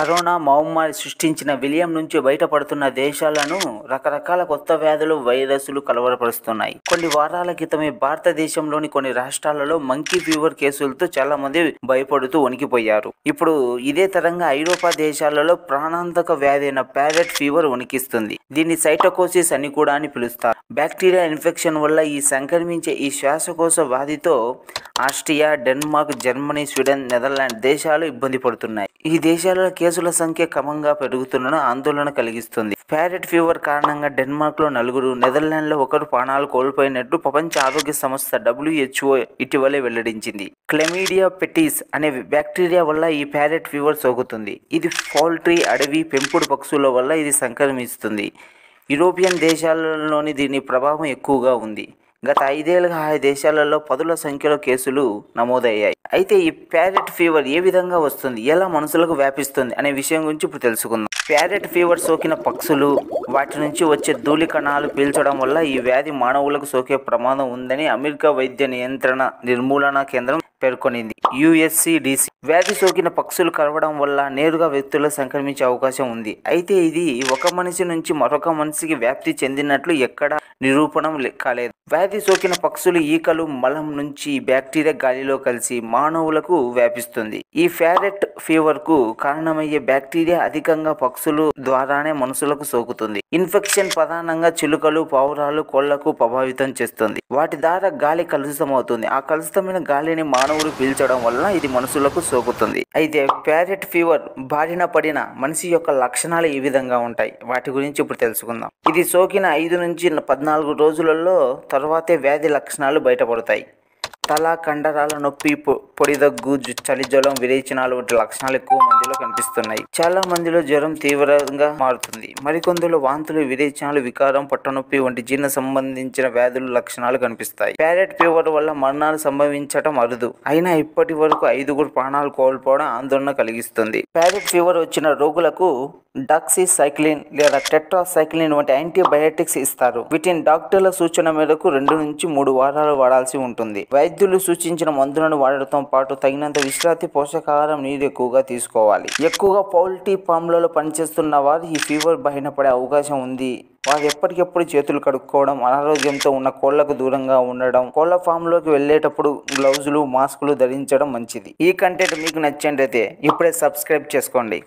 Corona మహమ్మారి సృష్టించిన విలయం నుంచి బయటపడుతున్న దేశాలను రకరకాల కొత్త వ్యాధులు, వైరస్లు కలవరపరుస్తున్నాయి. కొన్ని వారాల క్రితమే భారతదేశంలోని కొన్ని రాష్ట్రాలలో మంకీ ఫీవర్ కేసులతో చాలా మంది భయపడుతూ వణికిపోయారు. ఇప్పుడు ఇదే తరంగా ఐరోపా దేశాలలో ప్రాణాంతక వ్యాధి అయిన ప్యారెట్ ఫీవర్ వణికిస్తుంది. దీన్ని సైటోకోసిస్ అని కూడా పిలుస్తారు. బ్యాక్టీరియా ఇన్ఫెక్షన్ వల్ల సంక్రమించే ఈ శ్వాసకోశ వ్యాధితో Austria, Denmark, Germany, Sweden, Netherland దేశాలు ఇబ్బంది పడుతున్నాయి. ఈ దేశాలలో కేసుల సంఖ్య క్రమంగా పెరుగుతున్న ఆందోళన కలిగిస్తుంది. ప్యారెట్ ఫీవర్ కారణంగా డెన్మార్క్ లో 4, నెదర్లాండ్ లో 1 ప్రాణాలు కోల్పోయినట్టు ప్రపంచ ఆరోగ్య సంస్థ WHO ఇటీవలే వెల్లడించింది. క్లెమీడియా పెటిస్ అనే బ్యాక్టీరియా వల్ల ఈ ప్యారెట్ ఫీవర్ సోకుతుంది. ఇది పౌల్ట్రీ, అడవి పెంపుడు పక్షుల వల్ల ఇది సంక్రమిస్తుంది. యూరోపియన్ దేశాలలోని దీని ప్రభావం ఎక్కువగా ఉంది. గత 5 ఏళ్లుగా ఆ దేశాలలో పదుల సంఖ్యలో కేసులు నమోదయ్యాయి. అయితే ఈ ప్యారెట్ ఫీవర్ ఏ విధంగా వస్తుంది, ఎలా మనుషులకు వ్యాపిస్తుంది అనే విషయం గురించి ఇప్పుడు తెలుసుకుందాం. ప్యారెట్ ఫీవర్ సోకిన పక్షులు వాటి నుంచి వచ్చే ధూళి కణాలు పీల్చడం వల్ల ఈ వ్యాధి మానవులకు సోకే ప్రమాదం ఉందని అమెరికా వైద్య నియంత్రణ నిర్మూలన కేంద్రం పేర్కొనింది. USCDC వ్యాధి సోకిన పక్షులు కరవడం వల్ల నేరుగా వ్యక్తులకు సంక్రమించే అవకాశం ఉంది. అయితే ఇది ఒక మనిషి నుంచి మరొక మనిషికి వ్యాప్తి చెందినట్లు ఎక్కడా నిరూపణం కాలేదు. వ్యాధి సోకిన పక్షులు ఈకలు, మలం నుంచి బ్యాక్టీరియా గాలిలో కలిసి మానవులకు వ్యాపిస్తుంది. ఈ ప్యారెట్ ఫీవర్ కు కారణమయ్యే బ్యాక్టీరియా అధికంగా పక్షుల ద్వారానే మనుషులకు సోకుతుంది. ఇన్ఫెక్షన్ ప్రధానంగా చిలుకలు, పావురాలు, కోళ్లకు ప్రభావితం చేస్తుంది. వాటి ద్వారా గాలి కలుషితమవుతుంది. ఆ కలుషితమైన గాలిని మానవులు పీల్చడం వలన ఇది మనుషులకు సోకుతుంది. అయితే ప్యారెట్ ఫీవర్ బారిన పడిన మనిషి యొక్క లక్షణాలు ఈ విధంగా ఉంటాయి. వాటి గురించి ఇప్పుడు తెలుసుకుందాం. ఇది సోకిన 5 నుంచి 14 రోజులలో తర్వాతే వ్యాధి లక్షణాలు బయటపడతాయి. తల, కండరాల నొప్పి, పొడి దగ్గు, చలి, జ్వరం, విరేచనాలు వంటి లక్షణాలు ఎక్కువ మందిలో కనిపిస్తున్నాయి. చాలా మందిలో జ్వరం తీవ్రంగా మారుతుంది. మరికొందరు వాంతులు, విరేచనాలు, వికారం, పొట్టనొప్పి వంటి జీర్ణ సంబంధించిన వ్యాధుల లక్షణాలు కనిపిస్తాయి. ప్యారెట్ ఫీవర్ వల్ల మరణాలు సంభవించడం అరుదు. అయినా ఇప్పటి వరకు 5 ప్రాణాలు కోల్పోవడం ఆందోళన కలిగిస్తుంది. ప్యారెట్ ఫీవర్ వచ్చిన రోగులకు డాక్సీసైక్లిన్ లేదా టెట్రాసైక్లిన్ వంటి యాంటీబయాటిక్స్ ఇస్తారు. వీటిని డాక్టర్ల సూచన మేరకు 2 నుంచి 3 వారాలు వాడాల్సి ఉంటుంది. వైద్యులు సూచించిన మందులను వాడటంతో పాటు తగినంత విశ్రాంతి, పోషకాహారం, నీరు ఎక్కువగా తీసుకోవాలి. ఎక్కువగా పౌల్ట్రీ ఫామ్లలో పనిచేస్తున్న వారు ఈ ఫీవర్ బారిన పడే అవకాశం ఉంది. వారు ఎప్పటికెప్పుడు చేతులు కడుక్కోవడం, అనారోగ్యంతో ఉన్న కోళ్లకు దూరంగా ఉండడం, కోళ్ల ఫామ్లోకి వెళ్ళేటప్పుడు గ్లౌజులు, మాస్కులు ధరించడం మంచిది. ఈ కంటెంట్ మీకు నచ్చినట్లయితే ఇప్పుడే సబ్స్క్రైబ్ చేసుకోండి.